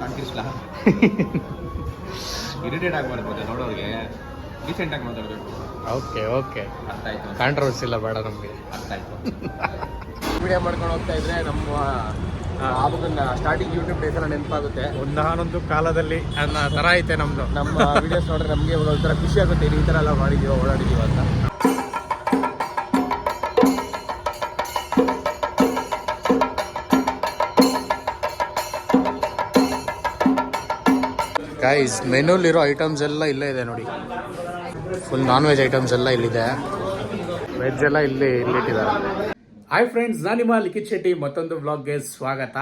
ಅಂತಿರ್ಸ್ಲಾ irritate ಆಗಬಾರ್ದು ನೋಡೋರಿಗೆ, decent ಆಗಿ ಮಾತಾಡಬೇಕು. ಓಕೆ ಓಕೆ, ಅರ್ಥ ಆಯ್ತು. ಕಾಂಟ್ರವರ್ಸಿ ಇಲ್ಲ, ಬೇಡ ನಮಗೆ. ಅರ್ಥ ಆಯ್ತು. ವಿಡಿಯೋ ಮಾಡ್ಕೊಂಡು ಹೋಗ್ತಾ ಇದ್ರೆ ನಮ್ಮ ಆವಾಗ ಸ್ಟಾರ್ಟಿಂಗ್ ಯೂಟ್ಯೂಬ್ ಡೇಸ್ ಎಲ್ಲ ನೆನಪಾಗುತ್ತೆ. ಒಂದಾನೊಂದು ಕಾಲದಲ್ಲಿ ಅನ್ನೋ ಥರ ಐತೆ ನಮ್ಮದು. ನಮ್ಮ ವಿಡಿಯೋಸ್ ನೋಡಿದ್ರೆ ನಮಗೆ ಒಂಥರ ಖುಷಿ ಆಗುತ್ತೆ, ಈ ಥರ ಎಲ್ಲ ಮಾಡಿದ್ದೀವಿ, ಓಡಾಡಿದ್ದೀವಿ ಅಂತ. ಗೈಸ್, ಮೆನುಲಿರೋ ಐಟಮ್ಸ್ ಎಲ್ಲ ಇಲ್ಲೇ ಇದೆ ನೋಡಿ. ಫುಲ್ ನಾನ್ ವೆಜ್ ಐಟಮ್ಸ್ ಎಲ್ಲ ಇಲ್ಲಿದೆ, ವೆಜ್ ಎಲ್ಲ ಇಲ್ಲಿಟ್ಟಿದ್ದಾರೆ. ಹಾಯ್ ಫ್ರೆಂಡ್ಸ್, ನಾನು ನಿಮ್ಮ ಲಿಖಿತ್ ಶೆಟ್ಟಿ, ಮತ್ತೊಂದು ವ್ಲಾಗ್ಗೆ ಸ್ವಾಗತ.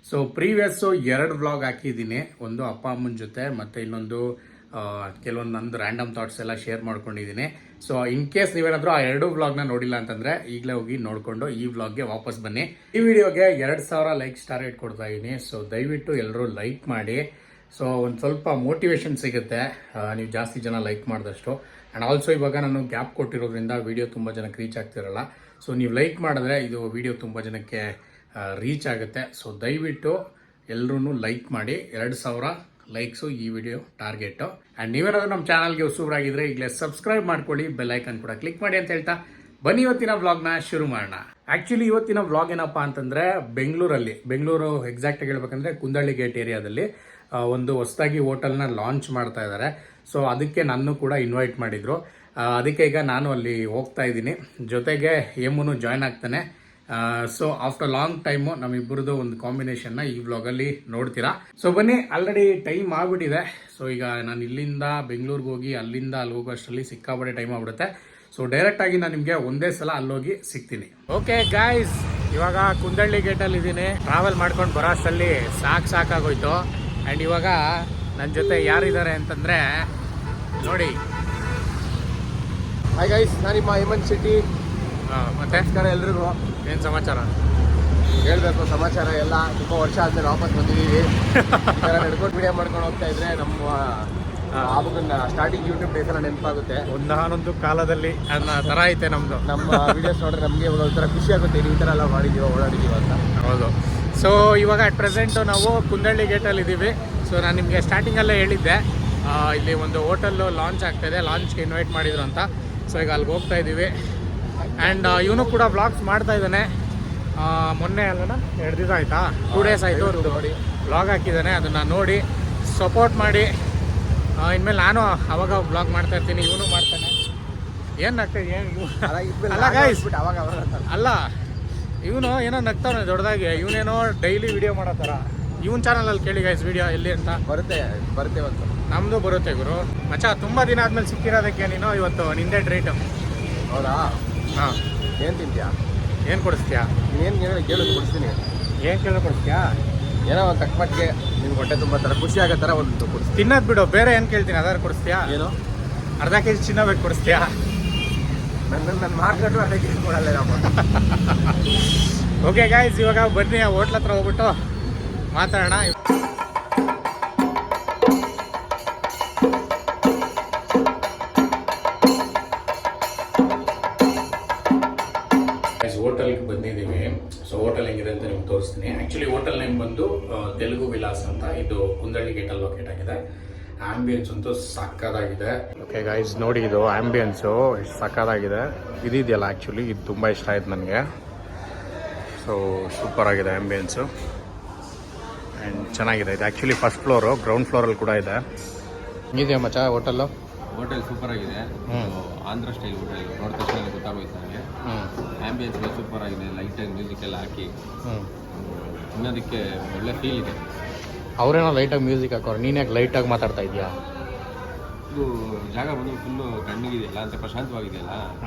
ಸೊ ಪ್ರೀವಿಯಸ್ಸು 2 ವ್ಲಾಗ್ ಹಾಕಿದ್ದೀನಿ, ಒಂದು ಅಪ್ಪ ಅಮ್ಮನ ಜೊತೆ, ಮತ್ತು ಇನ್ನೊಂದು ಕೆಲವೊಂದು ನಂದು ರ್ಯಾಂಡಮ್ ಥಾಟ್ಸ್ ಎಲ್ಲ ಶೇರ್ ಮಾಡ್ಕೊಂಡಿದ್ದೀನಿ. ಸೊ ಇನ್ ಕೇಸ್ ನೀವೇನಾದರೂ ಆ 2 ವ್ಲಾಗ್ನ ನೋಡಿಲ್ಲ ಅಂತಂದರೆ ಈಗಲೇ ಹೋಗಿ ನೋಡಿಕೊಂಡು ಈ ವ್ಲಾಗ್ಗೆ ವಾಪಸ್ ಬನ್ನಿ. ಈ ವಿಡಿಯೋಗೆ 2000 ಲೈಕ್ಸ್ ಟಾರ್ಗೆಟ್ ಕೊಡ್ತಾ ಇದ್ದೀನಿ. ಸೊ ದಯವಿಟ್ಟು ಎಲ್ಲರೂ ಲೈಕ್ ಮಾಡಿ. ಸೊ ಒಂದು ಸ್ವಲ್ಪ ಮೋಟಿವೇಶನ್ ಸಿಗುತ್ತೆ ನೀವು ಜಾಸ್ತಿ ಜನ ಲೈಕ್ ಮಾಡಿದಷ್ಟು. ಆ್ಯಂಡ್ ಆಲ್ಸೋ ಇವಾಗ ನಾನು ಗ್ಯಾಪ್ ಕೊಟ್ಟಿರೋದ್ರಿಂದ ವಿಡಿಯೋ ತುಂಬ ಜನಕ್ಕೆ ರೀಚ್ ಆಗ್ತಿರಲ್ಲ. ಸೊ ನೀವು ಲೈಕ್ ಮಾಡಿದ್ರೆ ಇದು ವಿಡಿಯೋ ತುಂಬ ಜನಕ್ಕೆ ರೀಚ್ ಆಗುತ್ತೆ. ಸೊ ದಯವಿಟ್ಟು ಎಲ್ಲರೂ ಲೈಕ್ ಮಾಡಿ. 2000 ಲೈಕ್ಸು ಈ ವಿಡಿಯೋ ಟಾರ್ಗೆಟು. ಆ್ಯಂಡ್ ನೀವೇನಾದ್ರೂ ನಮ್ಮ ಚಾನಲ್ಗೆ ಹೊಸಬ್ರಾಗಿದ್ದರೆ ಈಗಲೇ ಸಬ್ಸ್ಕ್ರೈಬ್ ಮಾಡ್ಕೊಳ್ಳಿ, ಬೆಲ್ ಐಕನ್ ಕೂಡ ಕ್ಲಿಕ್ ಮಾಡಿ ಅಂತ ಹೇಳ್ತಾ ಬನ್ನಿ ಇವತ್ತಿನ ವ್ಲಾಗ್ನ ಶುರು ಮಾಡೋಣ. ಆ್ಯಕ್ಚುಲಿ ಇವತ್ತಿನ ವ್ಲಾಗ್ ಏನಪ್ಪ ಅಂತಂದರೆ ಬೆಂಗಳೂರು ಎಕ್ಸಾಕ್ಟಾಗಿ ಹೇಳ್ಬೇಕಂದ್ರೆ ಕುಂದಳ್ಳಿ ಗೇಟ್ ಏರಿಯಾದಲ್ಲಿ ಒಂದು ಹೊಸದಾಗಿ ಹೋಟೆಲ್ನ ಲಾಂಚ್ ಮಾಡ್ತಾ ಇದ್ದಾರೆ. ಸೊ ಅದಕ್ಕೆ ನಾನು ಕೂಡ ಇನ್ವೈಟ್ ಮಾಡಿದರು. ಅದಕ್ಕೆ ಈಗ ನಾನು ಅಲ್ಲಿ ಹೋಗ್ತಾ ಇದ್ದೀನಿ, ಜೊತೆಗೆ ಏಮೂನು ಜಾಯ್ನ್ ಆಗ್ತಾನೆ. ಸೊ ಆಫ್ಟರ್ ಲಾಂಗ್ ಟೈಮು ನಮ್ಮಿಬ್ಬರದು ಒಂದು ಕಾಂಬಿನೇಷನ್ನ ಈ ವ್ಲಾಗಲ್ಲಿ ನೋಡ್ತೀರಾ. ಸೊ ಬನ್ನಿ, ಆಲ್ರೆಡಿ ಟೈಮ್ ಆಗ್ಬಿಟ್ಟಿದೆ. ಸೊ ಈಗ ನಾನು ಇಲ್ಲಿಂದ ಬೆಂಗಳೂರಿಗೆ ಹೋಗಿ ಅಲ್ಲಿಂದ ಅಲ್ಲಿ ಹೋಗೋಷ್ಟರಲ್ಲಿ ಸಿಕ್ಕಾಪಟ್ಟೆ ಟೈಮ್ ಆಗ್ಬಿಡುತ್ತೆ. ಸೊ ಡೈರೆಕ್ಟಾಗಿ ನಾನು ನಿಮಗೆ ಒಂದೇ ಸಲ ಅಲ್ಲೋಗಿ ಸಿಗ್ತೀನಿ. ಓಕೆ ಗಾಯ್ಸ್, ಇವಾಗ ಕುಂದಳ್ಳಿ ಗೇಟಲ್ಲಿ ಇದ್ದೀನಿ. ಟ್ರಾವೆಲ್ ಮಾಡ್ಕೊಂಡು ಬರೋ ಅಷ್ಟರಲ್ಲಿ ಸಾಕಾಗೋಯ್ತು. ಆ್ಯಂಡ್ ಇವಾಗ ನನ್ನ ಜೊತೆ ಯಾರಿದ್ದಾರೆ ಅಂತಂದರೆ ನೋಡಿ. ಹಾಯ್ ಗೈಸ್, ನಾನು ನಿಮ್ಮ ಹೇಮಂತ್ ಶೆಟ್ಟಿ. ಮತ್ತೆ ನಮಸ್ಕಾರ ಎಲ್ರಿಗೂ. ಏನು ಸಮಾಚಾರ ಹೇಳ್ಬೇಕು, ಸಮಾಚಾರ ಎಲ್ಲ ತುಂಬ ವರ್ಷ ಆದ್ಮೇಲೆ ವಾಪಸ್ ಬಂದಿದ್ದೀವಿ. ನಡ್ಕೊಂಡು ವಿಡಿಯೋ ಮಾಡ್ಕೊಂಡು ಹೋಗ್ತಾ ಇದ್ರೆ ನಮ್ಮ ಆವಾಗ ಸ್ಟಾರ್ಟಿಂಗ್ ಯೂಟ್ಯೂಬ್ ಡೇಸ್ ಎಲ್ಲ ನೆನಪಾಗುತ್ತೆ. ಒಂದಾನೊಂದು ಕಾಲದಲ್ಲಿ ಅನ್ನೋ ಥರ ಐತೆ ನಮ್ಮದು. ನಮ್ಮ ವಿಡಿಯೋಸ್ ನೋಡಿದ್ರೆ ನಮಗೆ ಒಂಥರ ಖುಷಿ ಆಗುತ್ತೆ, ಈ ಥರ ಎಲ್ಲ ಮಾಡಿದ್ದೀವಿ, ಓಡಾಡಿದ್ದೀವಿ ಅಂತ. ಹೌದು. ಸೊ ಇವಾಗ ಅಟ್ ಪ್ರೆಸೆಂಟು ನಾವು ಕುಂದಳ್ಳಿ ಗೇಟಲ್ಲಿ ಇದ್ದೀವಿ. ಸೊ ನಾನು ನಿಮಗೆ ಸ್ಟಾರ್ಟಿಂಗಲ್ಲೇ ಹೇಳಿದ್ದೆ ಇಲ್ಲಿ ಒಂದು ಹೋಟೆಲ್ಲು ಲಾಂಚ್ ಆಗ್ತಾಯಿದೆ, ಲಾಂಚ್ಗೆ ಇನ್ವೈಟ್ ಮಾಡಿದ್ರು ಅಂತ. ಸೊ ಈಗ ಅಲ್ಲಿಗೆ ಹೋಗ್ತಾ ಇದ್ದೀವಿ. ಆ್ಯಂಡ್ ಇವನು ಕೂಡ ವ್ಲಾಗ್ಸ್ ಮಾಡ್ತಾ ಇದ್ದಾನೆ. ಮೊನ್ನೆ ಅಲ್ಲನ 2 ದಿವಸ ಆಯಿತಾ, 2 ಡೇಸ್ ಆಯಿತು ನೋಡಿ ವ್ಲಾಗ್ ಹಾಕಿದ್ದಾನೆ. ಅದನ್ನು ನೋಡಿ ಸಪೋರ್ಟ್ ಮಾಡಿ. ಇನ್ಮೇಲೆ ನಾನು ಅವಾಗ ವ್ಲಾಗ್ ಮಾಡ್ತಾ ಇರ್ತೀನಿ, ಇವನು ಮಾಡ್ತಾನೆ. ಏನು ನಗ್ತಾಯಿದೆ ಅಲ್ಲ, ಇವನು ಏನೋ ನಗ್ತಾನೆ ದೊಡ್ಡದಾಗಿ. ಇವನೇನೋ ಡೈಲಿ ವಿಡಿಯೋ ಮಾಡೋ ಥರ. ಇವನ್ ಚಾನಲಲ್ಲಿ ಕೇಳಿ ಗೈಸ್, ವಿಡಿಯೋ ಎಲ್ಲಿ ಅಂತ ಬರುತ್ತೆ ಇವತ್ತು. ನಮ್ಮದು ಬರುತ್ತೆ ಗುರು. ಮಚ್ಚ, ತುಂಬ ದಿನ ಆದಮೇಲೆ ಸಿಕ್ಕಿರೋದಕ್ಕೆ ನೀನು ಇವತ್ತು ನಿಂದೆ ಟ್ರೀಟ್. ಹೌದಾ? ಹಾಂ. ಏನು ತಿಂತೀಯಾ? ಏನು ಕೊಡಿಸ್ತೀಯಾ? ಏನು ಕೇಳೋದು ಕೊಡಿಸ್ತೀನಿ. ಏನು ಕೇಳೋ ಕೊಡಿಸ್ತೀಯಾ? ಏನೋ ಒಂದು ತಕ್ಕಮಟ್ಟಿಗೆ ನಿಮ್ಗೆ ಹೊಟ್ಟೆ ತುಂಬ ಥರ ಖುಷಿ ಆಗೋ ಥರ ಒಂದು ಕೊಡಿಸ್ತೀನಿ. ತಿನ್ನೋದು ಬಿಡು, ಬೇರೆ ಏನು ಕೇಳ್ತೀನಿ ಅದಾರು ಕೊಡಿಸ್ತೀಯಾ? ಏನು ಅರ್ಧ ಕೆಜಿ ಚಿನ್ನ ಬೇಕು ಕೊಡಿಸ್ತೀಯಾ? ನನ್ನ ಮಾರ್ಕೆಟು ಅರ್ಧ ಕೆಜಿ ಕೊಡಲ್ಲ ನಾವು. ಓಕೆ ಗಾಯ್ಸ್, ಇವಾಗ ಬನ್ನಿ ಹೋಟ್ಲ್ ಹತ್ರ ಹೋಗ್ಬಿಟ್ಟು ಮಾತಾಡೋಣ. ಹೋಟೆಲ್ಗೆ ಬಂದಿದ್ದೀವಿ. ಸೊ ಹೋಟೆಲ್ ಹೆಂಗಿದೆ ಅಂತ ನಿಮ್ಗೆ ತೋರಿಸ್ತೀನಿ. ಆ್ಯಕ್ಚುಲಿ ಹೋಟೆಲ್ ನೇಮ್ ಬಂದು ತೆಲುಗು ವಿಲಾಸ್ ಅಂತ. ಇದು ಕುಂದಳ್ಳಿ ಗೇಟಲ್ಲಿ ಲೊಕೇಟ್ ಆಗಿದೆ. ಆಂಬಿಯನ್ಸ್ ಅಂತೂ ಸಕ್ಕದಾಗಿದೆ. ಓಕೆ ಗೈಸ್, ನೋಡಿ ಇದು ಆಂಬಿಯನ್ಸು ಎಷ್ಟು ಸಕ್ಕದಾಗಿದೆ. ಇದೆಯಲ್ಲ, ಆ್ಯಕ್ಚುಲಿ ಇದು ತುಂಬ ಇಷ್ಟ ಆಯ್ತು ನನಗೆ. ಸೊ ಸೂಪರ್ ಆಗಿದೆ ಆಂಬಿಯನ್ಸು ಆ್ಯಂಡ್ ಚೆನ್ನಾಗಿದೆ. ಇದು ಆ್ಯಕ್ಚುಲಿ ಫಸ್ಟ್ ಫ್ಲೋರು, ಗ್ರೌಂಡ್ ಫ್ಲೋರಲ್ಲಿ ಕೂಡ ಇದೆ. ಇದೆಯಾ ಮಚ್ಚ ಹೋಟೆಲ್ಲು? ಹೋಟೆಲ್ ಸೂಪರ್ ಆಗಿದೆ. ಆಂಧ್ರ ಸ್ಟೈಲ್ ಹೋಟೆಲ್, ನೋಡಿದ ತಕ್ಷಣ ಗೊತ್ತಾಗೋಯ್ತು ನನಗೆ. ಆಂಬಿಯನ್ಸ್ ಸೂಪರ್ ಆಗಿದೆ, ಲೈಟಾಗಿ ಮ್ಯೂಸಿಕ್ ಎಲ್ಲ ಹಾಕಿ ತಿನ್ನೋದಕ್ಕೆ ಒಳ್ಳೆ ಫೀಲ್ ಇದೆ. ಅವರೇನೋ ಲೈಟಾಗಿ ಮ್ಯೂಸಿಕ್ ಹಾಕೋರು, ನೀನು ಯಾಕೆ ಲೈಟಾಗಿ ಮಾತಾಡ್ತಾ ಇದೆಯಾ? ಇದು ಜಾಗ ಬಂದು ಫುಲ್ಲು ತಣ್ಣಗಿದೆಯಲ್ಲ ಅಂತ ಪ್ರಶಾಂತವಾಗಿದೆಯಲ್ಲ,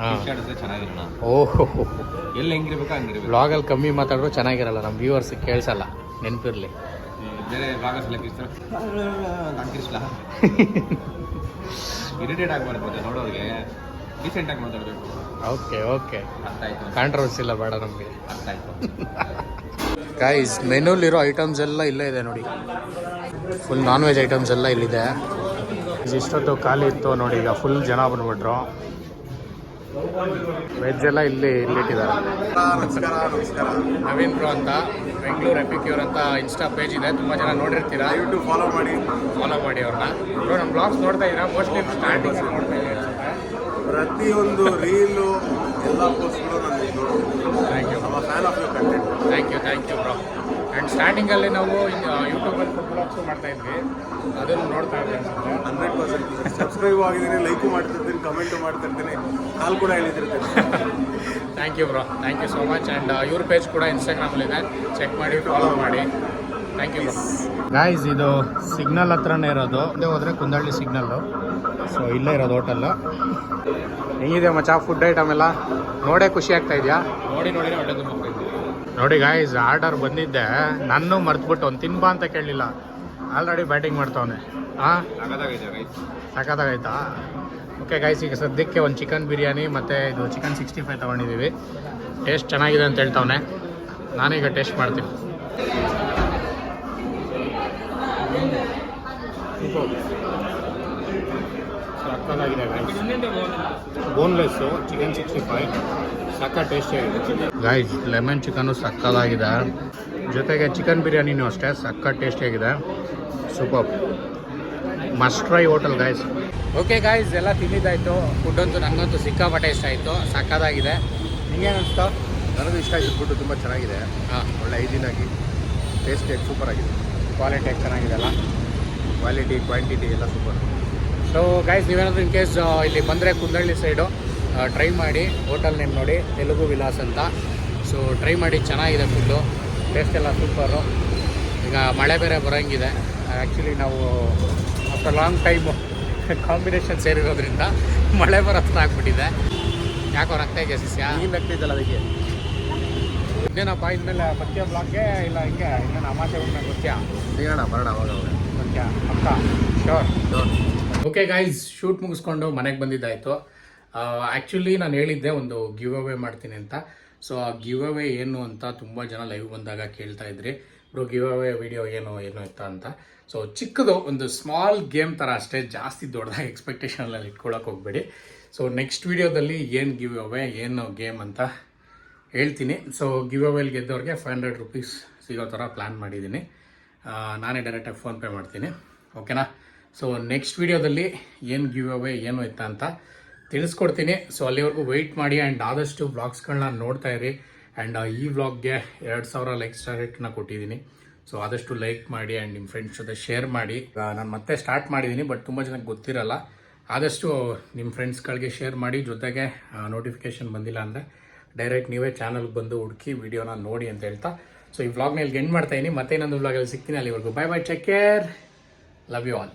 ಆಡಿದ್ರೆ ಚೆನ್ನಾಗಿರೋಣ. ಓಹೋ, ಎಲ್ಲಿ ಹೆಂಗಿರ್ಬೇಕು ಹಂಗಿರ್ಬೇಕು. ವ್ಲಾಗಲ್ಲಿ ಕಮ್ಮಿ ಮಾತಾಡಿದ್ರು ಚೆನ್ನಾಗಿರಲ್ಲ, ನಮ್ಮ ವ್ಯೂವರ್ಸ್ ಕೇಳಿಸಲ್ಲ, ನೆನಪಿರಲಿ. ಬೇರೆ ವ್ಲಾಗರ್ಸ್ ಎಲ್ಲ ಅಂತಿರ್ಸ್ಲಾ ಇರಿಟೇಟ್ ಆಗಬಾರ್ದು ನೋಡೋರಿಗೆ, ಡೀಸೆಂಟ್ ಆಗಿ ಮಾತಾಡಬೇಕು. ಓಕೆ ಓಕೆ, ಅರ್ಥ ಆಯ್ತು. ಕಾಂಟ್ರವರ್ಸಿ ಇಲ್ಲ, ಬೇಡ ನಮಗೆ. ಅರ್ಥ ಆಯ್ತು. ಗೈಸ್, ಮೆನುಲಿರೋ ಐಟಮ್ಸ್ ಎಲ್ಲ ಇಲ್ಲೇ ಇದೆ ನೋಡಿ. ಫುಲ್ ನಾನ್ ವೆಜ್ ಐಟಮ್ಸ್ ಎಲ್ಲ ಇಲ್ಲಿದೆ. ಇಷ್ಟೊತ್ತು ಖಾಲಿ ಇತ್ತು ನೋಡಿ, ಈಗ ಫುಲ್ ಜನ ಬಂದ್ಬಿಟ್ರು. ವೆಜ್ ಎಲ್ಲ ಇಲ್ಲಿಟ್ಟಿದ್ದಾರೆ. ನಮಸ್ಕಾರ. ನವೀನ್ ಬ್ರೋ ಅಂತ. ಬೆಂಗಳೂರು ಎಪಿಕ್ಯೂರ್ ಅಂತ ಇನ್ಸ್ಟಾ ಪೇಜ್ ಇದೆ, ತುಂಬ ಜನ ನೋಡಿರ್ತೀರಾ. ದಯವಿಟ್ಟು ಫಾಲೋ ಮಾಡಿ ಅವ್ರನ್ನ. ನಮ್ಮ ಬ್ಲಾಗ್ಸ್ ನೋಡ್ತಾ ಇದ್ದೀರಾ, ಮೋಸ್ಟ್ಲಿ ಸ್ಟಾರ್ಟಿಂಗ್ ನೋಡ್ತಾ ಇದ್ದೀರಾ ಅನ್ಸುತ್ತೆ. ಪ್ರತಿಯೊಂದು ರೀಲು ಎಲ್ಲ ಪೋಸ್ಟ್ಗಳು ನಾನು ನೋಡ್ತೀನಿ. Thank you fan of your content. Thank you bro. And ಸ್ಟಾರ್ಟಿಂಗಲ್ಲಿ ನಾವು ಯೂಟ್ಯೂಬಲ್ಲಿ ಫುಡ್ ಬ್ಲಾಗ್ಸು ಮಾಡ್ತಾ ಇದ್ವಿ, ಅದನ್ನು ನೋಡ್ತಾ ಇದ್ವಿ ಅನ್ಸುತ್ತೆ. 100% ಸಬ್ಸ್ಕ್ರೈಬ್ ಆಗಿದ್ದೀನಿ, ಲೈಕು ಮಾಡ್ತಿರ್ತೀನಿ, ಕಮೆಂಟು ಮಾಡ್ತಿರ್ತೀನಿ, ಕಾಲ್ ಕೂಡ ಹೇಳಿದಿರ್ತೀನಿ. Thank you bro, thank you so much. And ಇವ್ರ ಪೇಜ್ ಕೂಡ ಇನ್ಸ್ಟಾಗ್ರಾಮಲ್ಲಿದೆ, ಚೆಕ್ ಮಾಡಿ ಫಾಲೋ ಮಾಡಿ. Thank you bro. ಗಾಯ್ಸ್, ಇದು ಸಿಗ್ನಲ್ ಹತ್ರನೇ ಇರೋದು. ಇಲ್ಲೇ ಹೋದರೆ ಕುಂದಳ್ಳಿ ಸಿಗ್ನಲ್ಲು. ಸೊ ಇಲ್ಲೇ ಇರೋದು ಹೋಟೆಲ್ಲು. ಹೆಂಗಿದೆ ಮಚ್ಚಾ ಫುಡ್ ಐಟಮ್ ಎಲ್ಲ? ನೋಡೇ ಖುಷಿ ಆಗ್ತಾ ಇದೆಯಾ? ನೋಡಿ ಒಳ್ಳೆ ತುಂಬ ನೋಡಿ ಗಾಯ್ಸ್, ಆರ್ಡರ್ ಬಂದಿದ್ದೆ, ನಾನು ಮರ್ತ್ಬಿಟ್ಟು ಒಂದು ತಿನ್ಬಾ ಅಂತ ಕೇಳಲಿಲ್ಲ, ಆಲ್ರೆಡಿ ಬ್ಯಾಟಿಂಗ್ ಮಾಡ್ತಾವನೆ. ಹಾಂ, ಸಾಕಾಗೈತಾ? ಓಕೆ ಗಾಯ್ಸ್, ಈಗ ಸದ್ಯಕ್ಕೆ ಒಂದು ಚಿಕನ್ ಬಿರಿಯಾನಿ ಮತ್ತು ಇದು ಚಿಕನ್ 65 ತೊಗೊಂಡಿದ್ದೀವಿ. ಟೇಸ್ಟ್ ಚೆನ್ನಾಗಿದೆ ಅಂತ ಹೇಳ್ತಾವನೆ, ನಾನೀಗ ಟೇಸ್ಟ್ ಮಾಡ್ತೀನಿ. ಸಕ್ಕತ್ತಾಗಿದೆ ಬೋನ್ಲೆಸ್ಸು ಚಿಕನ್ 65, ಸಕ್ಕ ಟೇಸ್ಟಿಯಾಗಿದೆ ಗಾಯ್ಸ್. ಲೆಮನ್ ಚಿಕನ್ನು ಸಕ್ಕತ್ತಾಗಿದೆ, ಜೊತೆಗೆ ಚಿಕನ್ ಬಿರಿಯಾನಿನೂ ಅಷ್ಟೇ ಸಕ್ಕ ಟೇಸ್ಟಿಯಾಗಿದೆ. Super, must try hotel guys. Okay guys, ಎಲ್ಲ ತಿಂದಿದ್ದಾಯಿತು. ಫುಡ್ ಅಂತೂ ನನಗಂತೂ ಸಿಕ್ಕಾಪಟ್ಟೆ ಇಷ್ಟ ಆಯಿತು, ಸಕ್ಕತ್ತಾಗಿದೆ. ನಿಂಗೇನು ಅನಿಸ್ತು? ನನಗೂ ಇಷ್ಟ ಆಯಿತು, ಫುಡ್ಡು ತುಂಬ ಚೆನ್ನಾಗಿದೆ. ಹಾಂ, ಒಳ್ಳೆ ಹೈಜೀನಾಗಿ, ಟೇಸ್ಟ್ ಸೂಪರ್ ಆಗಿದೆ. ಕ್ವಾಲಿಟಿ ಚೆನ್ನಾಗಿದೆ ಅಲ್ಲ? ಕ್ವಾಲಿಟಿ ಕ್ವಾಂಟಿಟಿ ಎಲ್ಲ ಸೂಪರ್. ಸೊ ಗೈಸ್, ನೀವೇನಾದರೂ ಇನ್ ಕೇಸ್ ಇಲ್ಲಿ ಬಂದರೆ ಕುಂದಳ್ಳಿ ಸೈಡು ಟ್ರೈ ಮಾಡಿ. ಹೋಟೆಲ್ ನೇಮ್ ನೋಡಿ, ತೆಲುಗು ವಿಲಾಸ್ ಅಂತ. ಸೊ ಟ್ರೈ ಮಾಡಿ, ಚೆನ್ನಾಗಿದೆ ಫುಡ್ಡು, ಟೇಸ್ಟ್ ಎಲ್ಲ ಸೂಪರು. ಈಗ ಮಳೆ ಬೇರೆ ಬರೋಂಗಿದೆ. ಆ್ಯಕ್ಚುಲಿ ನಾವು ಆಫ್ಟರ್ ಲಾಂಗ್ ಟೈಮು ಕಾಂಬಿನೇಷನ್ ಸೇರಿರೋದ್ರಿಂದ ಮಳೆ ಬರೋ ಹತ್ರ ಆಗ್ಬಿಟ್ಟಿದೆ. ಯಾಕೋ ರಕ್ತ ಇದೆಯಾ ಶಿಷ್ಯ? ನೀನು ಆಗ್ತಿದ್ದಲ್ಲ ಅದಕ್ಕೆ. ಇನ್ನೇನಪ್ಪ ಇನ್ಮೇಲೆ ಪಥ್ಯ ಬ್ಲಾಗ್ಗೆ ಇಲ್ಲ ಹಿಂಗೆ ಇನ್ನೇನು ಅಮಾಸೆ ಹುಣ್ಣಿಮೆ ಪಥ್ಯ ಸಿಗೋಣ, ಬರೋಣ ಅವಾಗ ಪಥ್ಯ ಪಕ್ಕ ಶೋರ್. ಓಕೆ ಗಾಯ್ಸ್, ಶೂಟ್ ಮುಗಿಸ್ಕೊಂಡು ಮನೆಗೆ ಬಂದಿದ್ದಾಯಿತು. ಆ್ಯಕ್ಚುಲಿ ನಾನು ಹೇಳಿದ್ದೆ ಒಂದು ಗಿವ್ ಅವೇ ಮಾಡ್ತೀನಿ ಅಂತ. ಸೊ ಆ ಗಿವ್ ಅವೇ ಏನು ಅಂತ ತುಂಬ ಜನ ಲೈವ್ ಬಂದಾಗ ಕೇಳ್ತಾ ಇದ್ರಿ, ಬ್ರೋ ಗಿವ್ ಅವೇ ವಿಡಿಯೋ ಏನು ಇತ್ತ ಅಂತ. ಸೊ ಚಿಕ್ಕದು ಒಂದು ಸ್ಮಾಲ್ ಗೇಮ್ ಥರ ಅಷ್ಟೇ, ಜಾಸ್ತಿ ದೊಡ್ಡದಾಗಿ ಎಕ್ಸ್ಪೆಕ್ಟೇಷನಲ್ಲಿ ಇಟ್ಕೊಳ್ಳೋಕೆ ಹೋಗಬೇಡಿ. ಸೊ ನೆಕ್ಸ್ಟ್ ವಿಡಿಯೋದಲ್ಲಿ ಏನು ಗಿವ್ ಅವೇ ಏನು ಗೇಮ್ ಅಂತ ಹೇಳ್ತೀನಿ. ಸೊ ಗಿವ್ ಅವೇಲಿ ಗೆದ್ದವ್ರಿಗೆ 500 ರೂಪೀಸ್ ಸಿಗೋ ಥರ ಪ್ಲ್ಯಾನ್ ಮಾಡಿದ್ದೀನಿ. ನಾನೇ ಡೈರೆಕ್ಟಾಗಿ ಫೋನ್ಪೇ ಮಾಡ್ತೀನಿ, ಓಕೆನಾ? ಸೊ ನೆಕ್ಸ್ಟ್ ವಿಡಿಯೋದಲ್ಲಿ ಏನು ಗಿವ್ ಅವೇ ಏನು ಇತ್ತ ಅಂತ ತಿಳಿಸ್ಕೊಡ್ತೀನಿ. ಸೊ ಅಲ್ಲಿವರೆಗೂ ವೆಯ್ಟ್ ಮಾಡಿ. ಆ್ಯಂಡ್ ಆದಷ್ಟು ವ್ಲಾಗ್ಸ್ಗಳನ್ನ ನೋಡ್ತಾ ಇರಿ. ಆ್ಯಂಡ್ ಈ ವ್ಲಾಗ್ಗೆ 2000 ಲೈಕ್ಸ್ ಟಾರ್ಗೆಟ್ನ ಕೊಟ್ಟಿದ್ದೀನಿ. ಸೊ ಆದಷ್ಟು ಲೈಕ್ ಮಾಡಿ ಆ್ಯಂಡ್ ನಿಮ್ಮ ಫ್ರೆಂಡ್ಸ್ ಜೊತೆ ಶೇರ್ ಮಾಡಿ. ನಾನು ಮತ್ತೆ ಸ್ಟಾರ್ಟ್ ಮಾಡಿದ್ದೀನಿ, ಬಟ್ ತುಂಬ ಜನಕ್ಕೆ ಗೊತ್ತಿರಲ್ಲ. ಆದಷ್ಟು ನಿಮ್ಮ ಫ್ರೆಂಡ್ಸ್ಗಳಿಗೆ ಶೇರ್ ಮಾಡಿ. ಜೊತೆಗೆ ನೋಟಿಫಿಕೇಷನ್ ಬಂದಿಲ್ಲ ಅಂದರೆ ಡೈರೆಕ್ಟ್ ನೀವೇ ಚಾನಲ್ಗೆ ಬಂದು ಹುಡುಕಿ ವಿಡಿಯೋನ ನೋಡಿ ಅಂತ ಹೇಳ್ತಾ, ಸೊ ಈ ವ್ಲಾಗ್ನ ಇಲ್ಲಿ ಎಂಡ್ ಮಾಡ್ತಾ ಇದ್ದೀನಿ. ಮತ್ತೆ ಇನ್ನೊಂದು ವ್ಲಾಗಲ್ಲಿ ಸಿಗ್ತೀನಿ. ಅಲ್ಲಿವರೆಗೂ bye bye, take care, love you all.